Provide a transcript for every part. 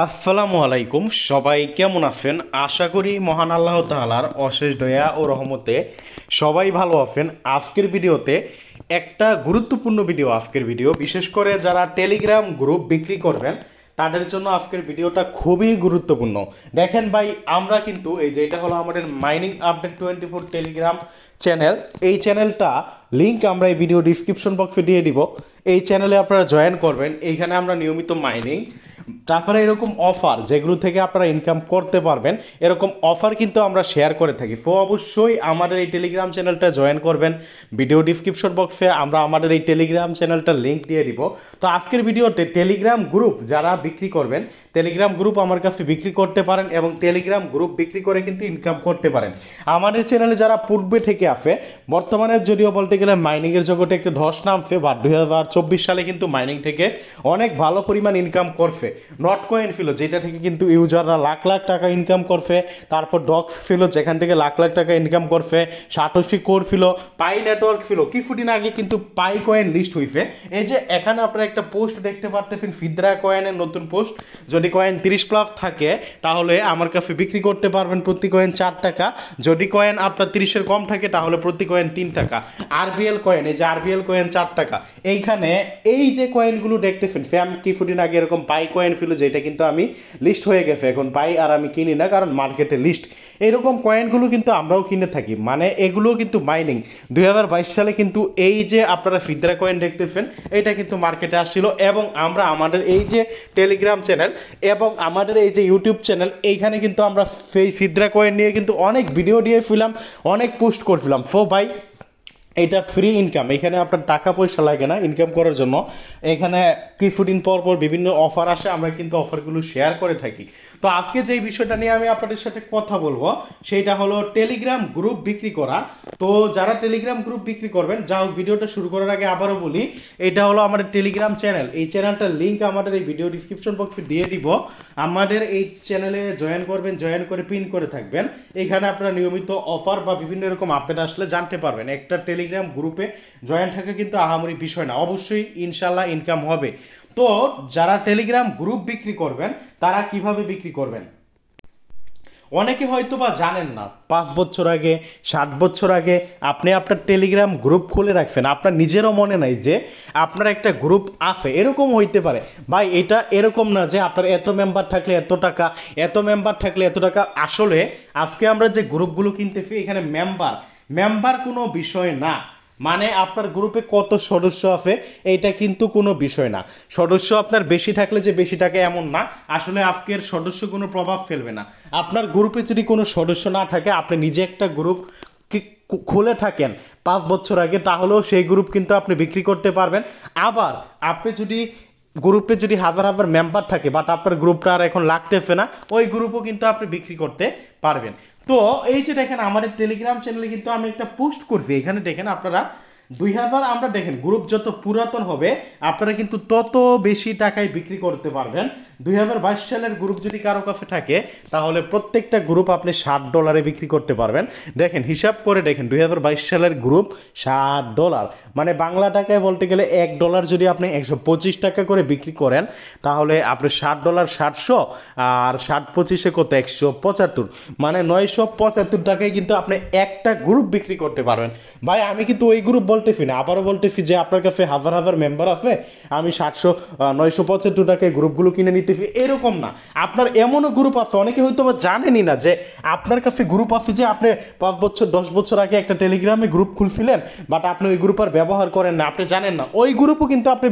আসসালামু আলাইকুম, সবাই কেমন আছেন? আশা করি মহান আল্লাহ তাআলার অশেষ দয়া ও রহমতে সবাই ভালো আছেন। আজকের ভিডিওতে একটা গুরুত্বপূর্ণ ভিডিও বিশেষ করে যারা টেলিগ্রাম গ্রুপ বিক্রি করবেন তাদের জন্য আজকের ভিডিওটা খুবই গুরুত্বপূর্ণ। দেখেন ভাই, আমরা কিন্তু এই যে এটা হলো আমাদের মাইনিং আপডেট 24 টেলিগ্রাম চ্যানেল। এই চ্যানেলটা লিংক আমরা এই ভিডিও ডিসক্রিপশন বক্সে দিয়ে দিব। এই চ্যানেলে আপনারা জয়েন করবেন। এইখানে আমরা নিয়মিত মাইনিং, তারপরে এরকম অফার যেগুলো থেকে আপনারা ইনকাম করতে পারবেন, এরকম অফার কিন্তু আমরা শেয়ার করে থাকি। তো অবশ্যই আমাদের এই টেলিগ্রাম চ্যানেলটা জয়েন করবেন। ভিডিও ডিসক্রিপশন বক্সে আমরা আমাদের এই টেলিগ্রাম চ্যানেলটার লিঙ্ক দিয়ে দিব। তো আজকের ভিডিওতে টেলিগ্রাম গ্রুপ যারা বিক্রি করবেন, টেলিগ্রাম গ্রুপ আমার কাছে বিক্রি করতে পারেন এবং টেলিগ্রাম গ্রুপ বিক্রি করে কিন্তু ইনকাম করতে পারেন। আমাদের চ্যানেলে যারা পূর্বে থেকে আছে, বর্তমানে যদিও বলতে গেলে মাইনিংয়ের জগতে একটা ধস নামছে, বা 2024 সালে কিন্তু মাইনিং থেকে অনেক ভালো পরিমাণ ইনকাম করছে। নট কয়েন ফিলো, যেটা থেকে কিন্তু ইউজাররা লাখ লাখ টাকা ইনকাম করছে। তারপর ডক্স ফিলো, যেখান থেকে লাখ লাখ টাকা ইনকাম করছে। সাটোশি কোর ফিলো, পাই নেটওয়ার্ক ফিলো, কিছুদিন আগে কিন্তু পাই কয়েন লিস্ট হয়েছে। এই যে এখানে আপনারা একটা পোস্ট দেখতে পারতেছেন, ফিদ্রা কয়েনের নতুন পোস্ট। যদি কয়েন 30+ থাকে তাহলে আমার কাছে বিক্রি করতে পারবেন প্রতি কয়েন 4 টাকা। যদি কয়েন আপনার 30-এর কম থাকে তাহলে প্রতি কয়েন 3 টাকা। আরবিএল কয়েন, এই যে আরবিএল কয়েন 4 টাকা। এইখানে এই যে কয়েনগুলো দেখতেছেন, ফ্যাম কিছুদিন আগে এরকম পাই কয়েন ফিলো, যেটা কিন্তু আমি লিস্ট হয়ে গেছে এখন পাই, আর আমি কিনি না কারণ মার্কেটে লিস্ট। এইরকম কয়েনগুলো কিন্তু আমরাও কিনে থাকি, মানে এগুলোও কিন্তু মাইনিং। 2022 সালে কিন্তু এই যে আপনারা ফিদ্রা কয়েন দেখতেছেন, এটা কিন্তু মার্কেটে আসছিল এবং আমরা আমাদের এই যে টেলিগ্রাম চ্যানেল এবং আমাদের এই যে ইউটিউব চ্যানেল, এইখানে কিন্তু আমরা সেই ফিদ্রা কয়েন নিয়ে কিন্তু অনেক ভিডিও দিয়েছিলাম, অনেক পোস্ট করছিলাম। সো ভাই, এটা ফ্রি ইনকাম, এখানে আপনার টাকা পয়সা লাগে না ইনকাম করার জন্য। এখানে কিছুদিন পর পর বিভিন্ন অফার আসে, আমরা কিন্তু অফারগুলো শেয়ার করে থাকি। তো আজকে যেই বিষয়টা নিয়ে আমি আপনাদের সাথে কথা বলবো সেইটা হলো টেলিগ্রাম গ্রুপ বিক্রি করা। তো যারা টেলিগ্রাম গ্রুপ বিক্রি করবেন, যাও ভিডিওটা শুরু করার আগে আবারও বলি, এটা হলো আমাদের টেলিগ্রাম চ্যানেল। এই চ্যানেলটার লিঙ্ক আমাদের এই ভিডিও ডিসক্রিপশন বক্সে দিয়ে দিব। আমাদের এই চ্যানেলে জয়েন করবেন, জয়েন করে পিন করে থাকবেন। এইখানে আপনারা নিয়মিত অফার বা বিভিন্ন রকম আপডেট আসলে জানতে পারবেন। একটা টেলিগ্রাম গ্রুপে জয়েন থাকা কিন্তু আহামরি বিষয় না, অবশ্যই ইনশাল্লাহ ইনকাম হবে। তো যারা টেলিগ্রাম গ্রুপ বিক্রি করবেন তারা কিভাবে বিক্রি করবেন অনেকে হয়তো বা জানেন না। 5 বছর আগে, 7 বছর আগে আপনি আপনার টেলিগ্রাম গ্রুপ খুলে রাখছেন, আপনার নিজেরও মনে নাই যে আপনার একটা গ্রুপ আছে। এরকম হইতে পারে ভাই, এটা এরকম না যে আপনার এত মেম্বার থাকলে এত টাকা, এত মেম্বার থাকলে এত টাকা। আসলে আজকে আমরা যে গ্রুপগুলো কিনতেছি, এখানে মেম্বার কোনো বিষয় না। মানে আপনার গ্রুপে কত সদস্য আছে এইটা কিন্তু কোনো বিষয় না। সদস্য আপনার বেশি থাকলে যে বেশি টাকা এমন না। আসলে আজকের সদস্য কোনো প্রভাব ফেলবে না। আপনার গ্রুপে যদি কোনো সদস্য না থাকে, আপনি নিজে একটা গ্রুপ খুলে থাকেন 5 বছর আগে, তাহলেও সেই গ্রুপ কিন্তু আপনি বিক্রি করতে পারবেন। আবার আপনি যদি গ্রুপে যদি হাজার হাজার মেম্বার থাকে, বাট আপনার গ্রুপটা আর এখন লাগতেছে না, ওই গ্রুপও কিন্তু আপনি বিক্রি করতে পারবেন। তো এই যে দেখেন, আমাদের টেলিগ্রাম চ্যানেলে কিন্তু আমি একটা পোস্ট করছি। এখানে দেখেন আপনারা 2000, আমরা দেখেন গ্রুপ যত পুরাতন হবে আপনারা কিন্তু তত বেশি টাকায় বিক্রি করতে পারবেন। 2022 সালের গ্রুপ যদি কারো কাছে থাকে তাহলে প্রত্যেকটা গ্রুপ আপনি $60 বিক্রি করতে পারবেন। দেখেন হিসাব করে দেখেন, 2022 সালের গ্রুপ $60, মানে বাংলা টাকায় বলতে গেলে $1 যদি আপনি 125 টাকা করে বিক্রি করেন তাহলে আপনি $60 700, আর 60-25 কত 175, মানে 975 টাকায় কিন্তু আপনি একটা গ্রুপ বিক্রি করতে পারবেন। ভাই আমি কিন্তু ওই গ্রুপ বলতেছি না, আবারও বলতেছি যে আপনার কাছে হাজার হাজার মেম্বার আছে, আমি 975 টাকায় গ্রুপগুলো কিনে নিতেছি, এরকম না। আপনার এমনও গ্রুপ আছে, অনেকে হয়তো জানেনই না যে আপনার কাছে গ্রুপ আছে, যে আপনি 5 বছর 10 বছর আগে একটা টেলিগ্রামে গ্রুপ খুলছিলেন, বাট আপনি ওই গ্রুপ আর ব্যবহার করেন না, আপনি জানেন না। ওই গ্রুপও কিন্তু আপনি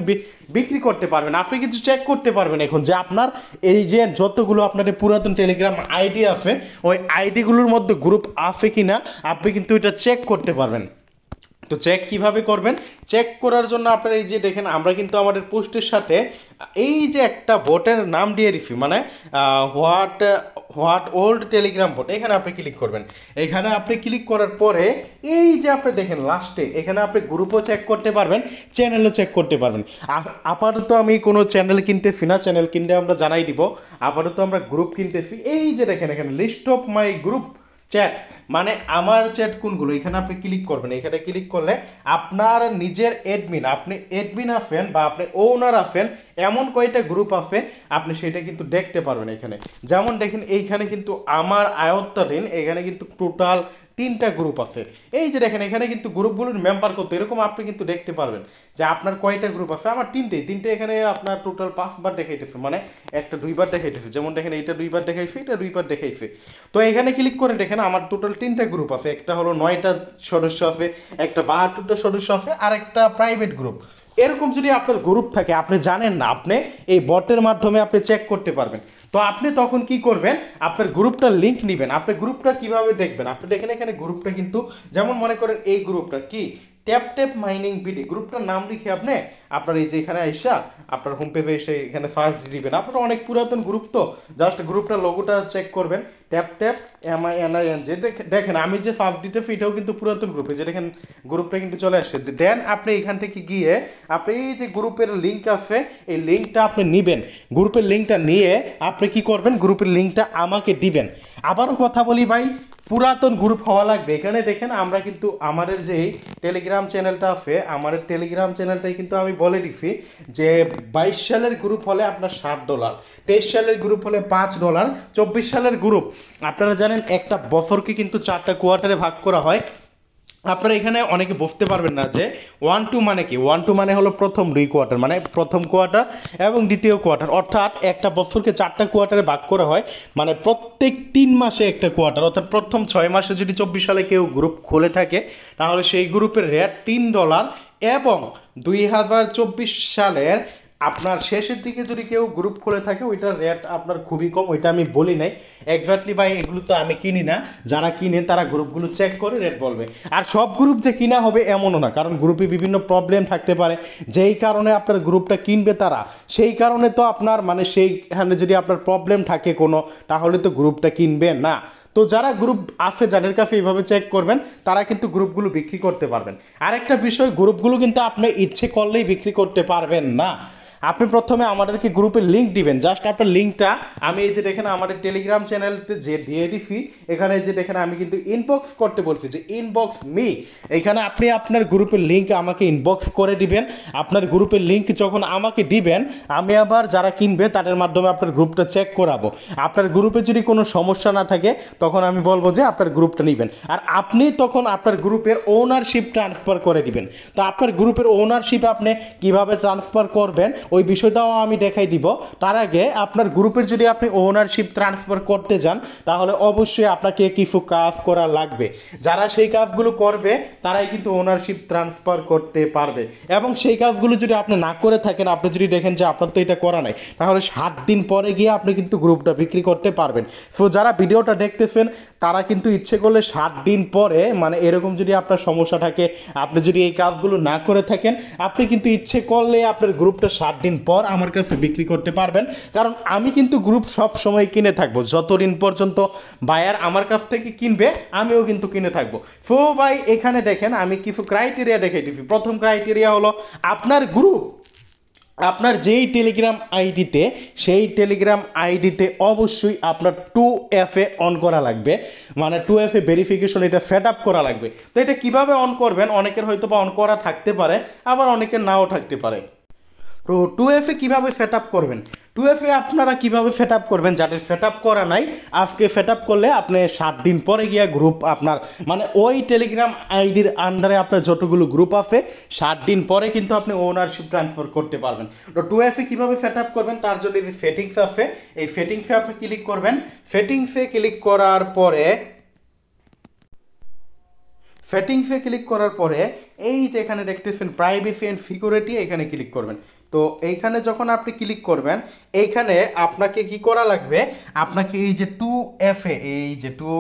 বিক্রি করতে পারবেন। আপনি কিন্তু চেক করতে পারবেন এখন যে আপনার এই যে যতগুলো আপনাদের পুরাতন টেলিগ্রাম আইডি আছে, ওই আইডিগুলোর মধ্যে গ্রুপ আছে কিনা আপনি কিন্তু এটা চেক করতে পারবেন। তো চেক কিভাবে করবেন? চেক করার জন্য আপনারা এই যে দেখেন, আমরা কিন্তু আমাদের পোস্টের সাথে এই যে একটা বোটের নাম দিয়ে দিচ্ছি, মানে হোয়াট ওল্ড টেলিগ্রাম বোট, এখানে আপনি ক্লিক করবেন। এখানে আপনি ক্লিক করার পরে এই যে আপনি দেখেন লাস্টে এখানে আপনি গ্রুপও চেক করতে পারবেন, চ্যানেলও চেক করতে পারবেন। আপাতত আমি কোনো চ্যানেল কিনতেছি না, চ্যানেল কিনতে আমরা জানাই দিব। আপাতত আমরা গ্রুপ কিনতেছি। এই যে দেখেন এখানে list of my group chat, মানে আমার চ্যাট কোনগুলো, এখানে আপনি ক্লিক করবেন। এখানে ক্লিক করলে আপনার নিজের অ্যাডমিন, আপনি অ্যাডমিন আছেন বা আপনি ওনার আছেন এমন কয়টা গ্রুপ আছে আপনি সেটা কিন্তু দেখতে পারবেন এখানে। যেমন দেখেন এইখানে কিন্তু আমার আয়ত্তাধীন এখানে কিন্তু টোটাল 3টা গ্রুপ আছে। এই যে দেখেন এখানে কিন্তু গ্রুপগুলোর মেম্বার কত এরকম আপনি কিন্তু দেখতে পারবেন যে আপনার কয়টা গ্রুপ আছে। আমার তিনটে এখানে আপনার টোটাল 5বার দেখাইতেছে, মানে একটা 2বার দেখাইতেছে। যেমন দেখেন এইটা 2বার দেখাইছে, এটা 2বার দেখাইছে। তো এখানে ক্লিক করে দেখেন আমার টোটাল 3টা গ্রুপ আছে। একটা হলো 9টা সদস্য আছে, একটা 72টা সদস্য আছে, আর একটা প্রাইভেট গ্রুপ। এরকম যদি আপনার গ্রুপ থাকে আপনি জানেন না, আপনি এই বটের মাধ্যমে আপনি চেক করতে পারবেন। তো আপনি তখন কি করবেন, আপনার গ্রুপটার লিঙ্ক নেবেন। আপনি গ্রুপটা কিভাবে দেখবেন, আপনি দেখেন এখানে গ্রুপটা কিন্তু যেমন মনে করেন এই গ্রুপটা কি ট্যাপ ট্যাপ মাইনিং বিডি, গ্রুপটার নাম লিখে আপনি আপনার এই যে এখানে আইসা আপনার হোম পেজে এসে এখানে সার্চ দিবেন। আপনার অনেক পুরাতন গ্রুপ, তো জাস্ট গ্রুপটার লোগোটা চেক করবেন, ট্যাপ ট্যাপ MININ। যে দেখেন আমি যে সার্চ দিতেছি এটাও কিন্তু পুরাতন গ্রুপে, যে দেখেন গ্রুপটা কিন্তু চলে আসছে। যে দেন আপনি এখান থেকে গিয়ে আপনি এই যে গ্রুপের লিঙ্ক আছে এই লিঙ্কটা আপনি নেবেন। গ্রুপের লিঙ্কটা নিয়ে আপনি কি করবেন, গ্রুপের লিঙ্কটা আমাকে দিবেন। আবারও কথা বলি ভাই, পুরাতন গ্রুপ হওয়া লাগবে। এখানে দেখেন আমরা কিন্তু আমাদের যে টেলিগ্রাম চ্যানেলটা আছে, আমাদের টেলিগ্রাম চ্যানেলটাই কিন্তু আমি বলে দিছি যে 22 সালের গ্রুপ হলে আপনার $7, 23 সালের গ্রুপ হলে $5, 24 সালের গ্রুপ আপনারা জানেন একটা বছরকে কিন্তু 4টা কোয়ার্টারে ভাগ করা হয়। আপনারা এখানে অনেকে বুঝতে পারবেন না যে 1-2 মানে কি। 1-2 মানে হলো প্রথম 2 কোয়ার্টার, মানে প্রথম কোয়ার্টার এবং দ্বিতীয় কোয়ার্টার, অর্থাৎ একটা বছরকে 4টা কোয়ার্টারে ভাগ করা হয়। মানে প্রত্যেক 3 মাসে একটা কোয়ার্টার, অর্থাৎ প্রথম 6 মাসে যদি 24 সালে কেউ গ্রুপ খুলে থাকে তাহলে সেই গ্রুপের রেট $3। এবং 2024 সালের আপনার শেষের দিকে যদি কেউ গ্রুপ খুলে থাকে ওইটার রেট আপনার খুবই কম। ওইটা আমি বলি নাই এক্স্যাক্টলি ভাই, এগুলো তো আমি কিনি না, যারা কিনে তারা গ্রুপগুলো চেক করে রেট বলবে। আর সব গ্রুপ যে কিনা হবে এমনও না, কারণ গ্রুপে বিভিন্ন প্রবলেম থাকতে পারে, যেই কারণে আপনার গ্রুপটা কিনবে তারা, সেই কারণে তো আপনার মানে সেইখানে যদি আপনার প্রবলেম থাকে কোনো, তাহলে তো গ্রুপটা কিনবে না। তো যারা গ্রুপ আছে যাদের কাছে এইভাবে চেক করবেন তারা কিন্তু গ্রুপগুলো বিক্রি করতে পারবেন। আরেকটা বিষয়, গ্রুপগুলো কিন্তু আপনি ইচ্ছে করলেই বিক্রি করতে পারবেন না। আপনি প্রথমে আমাদেরকে গ্রুপের লিঙ্ক দিবেন। জাস্ট আপনার লিঙ্কটা আমি এই যে দেখেন আমাদের টেলিগ্রাম চ্যানেলতে যে দিয়ে দিছি, এখানে যে দেখেন আমি কিন্তু ইনবক্স করতে বলছি যে ইনবক্স মি। এখানে আপনি আপনার গ্রুপের লিঙ্ক আমাকে ইনবক্স করে দিবেন। আপনার গ্রুপের লিঙ্ক যখন আমাকে দিবেন আমি আবার যারা কিনবে তাদের মাধ্যমে আপনার গ্রুপটা চেক করাবো। আপনার গ্রুপে যদি কোনো সমস্যা না থাকে তখন আমি বলবো যে আপনার গ্রুপটা নেবেন, আর আপনি তখন আপনার গ্রুপের ওনারশিপ ট্রান্সফার করে দিবেন। তো আপনার গ্রুপের ওনারশিপ আপনি কিভাবে ট্রান্সফার করবেন ওই বিষয়টাও আমি দেখাই দিব। তার আগে আপনার গ্রুপের যদি আপনি ওনারশিপ ট্রান্সফার করতে যান তাহলে অবশ্যই আপনাকে কিছু কাজ করা লাগবে। যারা সেই কাজগুলো করবে তারাই কিন্তু ওনারশিপ ট্রান্সফার করতে পারবে। এবং সেই কাজগুলো যদি আপনি না করে থাকেন, আপনি যদি দেখেন যে আপনার তো এটা করা নাই, তাহলে 7 দিন পরে গিয়ে আপনি কিন্তু গ্রুপটা বিক্রি করতে পারবেন। সো যারা ভিডিওটা দেখতেছেন তারা কিন্তু ইচ্ছে করলে 7 দিন পরে, মানে এরকম যদি আপনার সমস্যা থাকে, আপনি যদি এই কাজগুলো না করে থাকেন, আপনি কিন্তু ইচ্ছে করলে আপনার গ্রুপটা 7 দিন পর আমার কাছে বিক্রি করতে পারবেন। কারণ আমি কিন্তু গ্রুপ সব সময় কিনে থাকবো, যতদিন পর্যন্ত বায়ার আমার কাছ থেকে কিনবে আমিও কিন্তু কিনে থাকবো। সো ভাই এখানে দেখেন আমি কিছু ক্রাইটেরিয়া দেখাই দিচ্ছি। প্রথম ক্রাইটেরিয়া হলো আপনার গ্রুপ, আপনার যেই টেলিগ্রাম আইডিতে, সেই টেলিগ্রাম আইডিতে অবশ্যই আপনার 2FA অন করা লাগবে, মানে 2FA ভেরিফিকেশন এটা সেট আপ করা লাগবে। তো এটা কীভাবে অন করবেন, অনেকের হয়তো বা অন করা থাকতে পারে, আবার অনেকের নাও থাকতে পারে। তো 2FA কীভাবে সেট আপ করবেন, 2FA আপনারা কীভাবে সেট আপ করবেন, যাদের সেট আপ করা নাই আজকে সেট আপ করলে আপনি 7 দিন পরে গিয়ে গ্রুপ আপনার মানে ওই টেলিগ্রাম আইডির আন্ডারে আপনার যতগুলো গ্রুপ আছে 7 দিন পরে কিন্তু আপনি ওনারশিপ ট্রান্সফার করতে পারবেন। তো 2FA কীভাবে সেট আপ করবেন তার জন্য যে সেটিংস আছে এই সেটিংসে আপনি ক্লিক করবেন। সেটিংসে ক্লিক করার পরে এই যে এখানে দেখতেছেন প্রাইভেসি অ্যান্ড সিকিউরিটি, এখানে ক্লিক করবেন। তো এইখানে যখন আপনি ক্লিক করবেন এইখানে আপনাকে কি করা লাগবে, আপনাকে এই যে 2FA, এই যে 2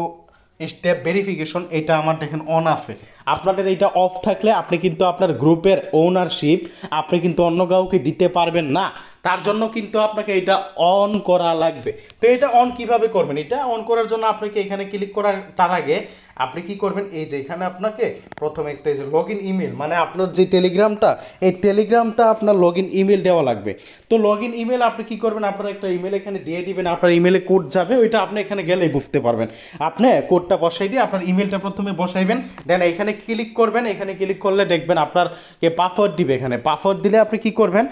স্টেপ ভেরিফিকেশন এটা আমার দেখেন অন আছে। আপনাদের এইটা অফ থাকলে আপনি কিন্তু আপনার গ্রুপের ওনারশিপ আপনি কিন্তু অন্য কাউকে দিতে পারবেন না। তার জন্য কিন্তু আপনাকে এটা অন করা লাগবে। তো এটা অন কিভাবে করবেন, এটা অন করার জন্য আপনাকে এখানে ক্লিক করার তার আগে আপনি কি করবেন, এই যে এখানে আপনাকে প্রথমে একটা এই যে লগ ইন ইমেল, মানে আপনার যে টেলিগ্রামটা, এই টেলিগ্রামটা আপনার লগ ইন ইমেল দেওয়া লাগবে। তো লগ ইন ইমেল আপনি কি করবেন, আপনার একটা ইমেল এখানে দিয়ে দিবেন, আপনার ইমেলে কোড যাবে, ওইটা আপনি এখানে গেলেই বুঝতে পারবেন। আপনি কোডটা বসাই দিয়ে আপনার ইমেলটা প্রথমে বসাইবেন, দেন এখানে ক্লিক করবেন। এখানে ক্লিক করলে দেখবেন আপনারকে পাসওয়ার্ড দিবে। এখানে পাসওয়ার্ড দিলে আপনি কি করবেন,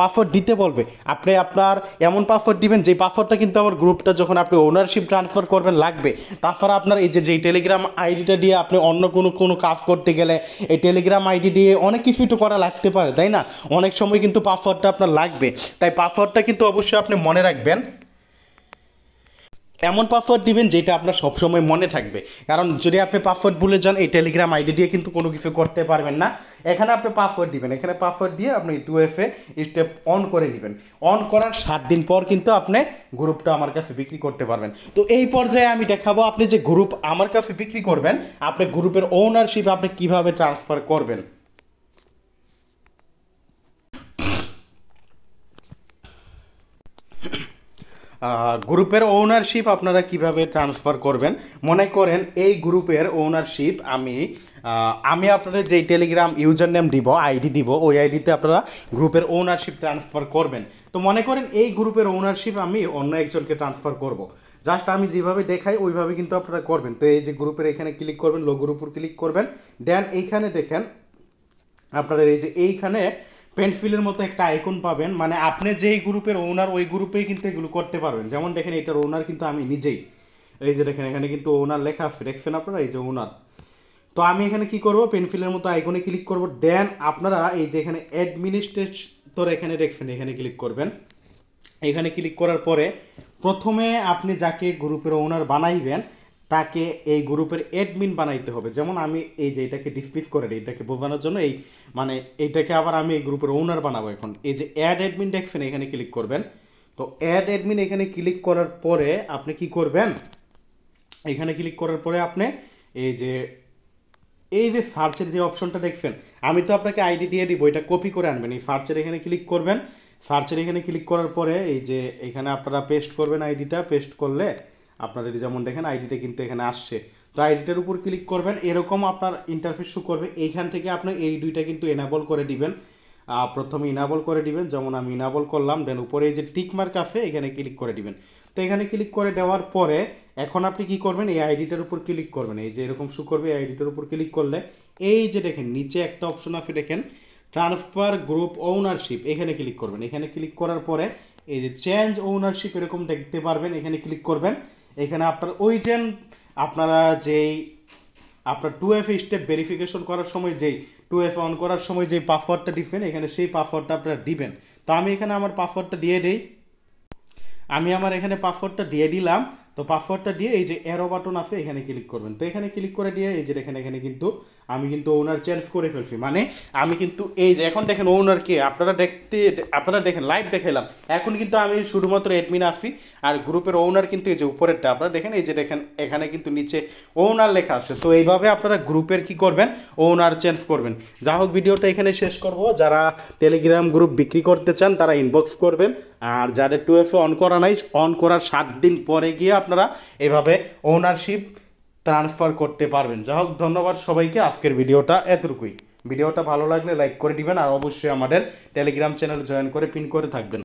পাসওয়ার্ড দিতে বলবে। আপনি আপনার এমন পাসওয়ার্ড দিবেন যে পাসওয়ার্ডটা কিন্তু আমার গ্রুপটা যখন আপনি ওনারশিপ ট্রান্সফার করবেন লাগবে। তারপরে আপনার এই যে টেলিগ্রাম আইডিটা দিয়ে আপনি অন্য কোনো কাজ করতে গেলে এই টেলিগ্রাম আইডি দিয়ে অনেক কিছুই তো করা লাগতে পারে, তাই না? অনেক সময় কিন্তু পাসওয়ার্ডটা আপনার লাগবে, তাই পাসওয়ার্ডটা কিন্তু অবশ্যই আপনি মনে রাখবেন। এমন পাসওয়ার্ড দিবেন যেটা আপনার সবসময় মনে থাকবে, কারণ যদি আপনি পাসওয়ার্ড ভুলে যান এই টেলিগ্রাম আইডি দিয়ে কিন্তু কোনো কিছু করতে পারবেন না। এখানে আপনি পাসওয়ার্ড দিবেন, এখানে পাসওয়ার্ড দিয়ে আপনি 2FA স্টেপ অন করে নেবেন। অন করার 7 দিন পর কিন্তু আপনি গ্রুপটা আমার কাছে বিক্রি করতে পারবেন। তো এই পর্যায়ে আমি দেখাবো আপনি যে গ্রুপ আমার কাছে বিক্রি করবেন, আপনি গ্রুপের ওনারশিপ আপনি কিভাবে ট্রান্সফার করবেন। গ্রুপের ওনারশিপ আপনারা কিভাবে ট্রান্সফার করবেন। মনে করেন এই গ্রুপের ওনারশিপ আমি আপনাদের যেই টেলিগ্রাম ইউজার নেম দিব, আইডি দিব, ওই আইডিতে আপনারা গ্রুপের ওনারশিপ ট্রান্সফার করবেন। তো মনে করেন এই গ্রুপের ওনারশিপ আমি অন্য একজনকে ট্রান্সফার করব, জাস্ট আমি যেভাবে দেখাই ওইভাবে কিন্তু আপনারা করবেন। তো এই যে গ্রুপের এখানে ক্লিক করবেন, লোগোর উপর ক্লিক করবেন, দেন এইখানে দেখেন আপনাদের এই যে এইখানে পেন্টফিলের মতো একটা আইকন পাবেন, মানে আপনি যেই গ্রুপের ওনার ওই গ্রুপেই কিন্তু এগুলো করতে পারবেন। যেমন দেখেন এটার ওনার কিন্তু আমি নিজেই, এই যে দেখেন এখানে কিন্তু ওনার লেখা আছে, দেখছেন আপনারা, এই যে ওনার। তো আমি এখানে কি করব, পেন্টফিলের মতো আইকনে ক্লিক করব, দেন আপনারা এই যে এখানে অ্যাডমিনিস্ট্রেটর এখানে দেখবেন, এখানে ক্লিক করবেন। এখানে ক্লিক করার পরে প্রথমে আপনি যাকে গ্রুপের ওনার বানাইবেন তাকে এই গ্রুপের অ্যাডমিন বানাইতে হবে। যেমন আমি এই যে এটাকে ডিসপ্লেস করে দিই, এটাকে বোঝানোর জন্য এই মানে এইটাকে আবার আমি এই গ্রুপের ওনার বানাবো। এখন এই যে অ্যাড অ্যাডমিন দেখছেন, এখানে ক্লিক করবেন। তো অ্যাড অ্যাডমিন এখানে ক্লিক করার পরে আপনি কি করবেন, এখানে ক্লিক করার পরে আপনি এই যে সার্চের যে অপশনটা দেখছেন, আমি তো আপনাকে আইডি দিয়ে দিব, এটা কপি করে আনবেন। এই সার্চের এখানে ক্লিক করবেন, সার্চের এখানে ক্লিক করার পরে এই যে এখানে আপনারা পেস্ট করবেন আইডিটা। পেস্ট করলে আপনাদের যেমন দেখেন আইডিটা কিন্তু এখানে আসছে। তো আইডিটার উপর ক্লিক করবেন, এরকম আপনার ইন্টারফেস শো করবে। এইখান থেকে আপনি এই দুইটা কিন্তু এনাবল করে দিবেন। প্রথমে ইনাবল করে দিবেন, যেমন আমি ইনাবল করলাম, দেন উপরে এই যে টিক মার্ক আছে এখানে ক্লিক করে দিবেন। তো এখানে ক্লিক করে দেওয়ার পরে এখন আপনি কি করবেন, এই আইডিটার উপর ক্লিক করবেন, এই যে এরকম শো করবে। এই আইডিটার উপর ক্লিক করলে এই যে দেখেন নিচে একটা অপশন আছে, দেখেন ট্রান্সফার গ্রুপ ওনারশিপ, এখানে ক্লিক করবেন। এখানে ক্লিক করার পরে এই যে চেঞ্জ ওনারশিপ এরকম দেখতে পারবেন, এখানে ক্লিক করবেন। এখানে আপনার ওই যে আপনারা যেই আপনার 2FA স্টেপ ভেরিফিকেশন করার সময় যেই 2FA অন করার সময় যেই পাসওয়ার্ডটা দিবেন, এখানে সেই পাসওয়ার্ডটা আপনারা দিবেন। তো আমি এখানে আমার পাসওয়ার্ডটা দিয়ে দিই, আমি আমার এখানে পাসওয়ার্ডটা দিয়ে দিলাম। তো পাসওয়ার্ডটা দিয়ে এই যে অ্যারো বাটন আছে এখানে ক্লিক করবেন। তো এখানে ক্লিক করে দিয়ে এই যে দেখেন এখানে কিন্তু আমি কিন্তু ওনার চেঞ্জ করে ফেলছি, মানে আমি কিন্তু এই যে এখন দেখেন ওনার কে আপনারা দেখেন লাইভ দেখাইলাম। এখন কিন্তু আমি শুধুমাত্র অ্যাডমিন আছি, আর গ্রুপের ওনার কিন্তু এই যে উপরেরটা আপনারা দেখেন, এই যে দেখেন এখানে কিন্তু নিচে ওনার লেখা আছে। তো এইভাবে আপনারা গ্রুপের কি করবেন, ওনার চেঞ্জ করবেন। যা হোক ভিডিওটা এখানে শেষ করব। যারা টেলিগ্রাম গ্রুপ বিক্রি করতে চান তারা ইনবক্স করবেন, আর যাদের 2FA অন করা নাই, অন করার 7 দিন পরে গিয়ে আপনারা এভাবে ওনারশিপ ট্রান্সফার করতে পারবেন। যা হোক ধন্যবাদ সবাইকে, আজকের ভিডিওটা এতটুকুই। ভিডিওটা ভালো লাগলে লাইক করে দিবেন, আর অবশ্যই আমাদের টেলিগ্রাম চ্যানেল জয়েন করে পিন করে থাকবেন।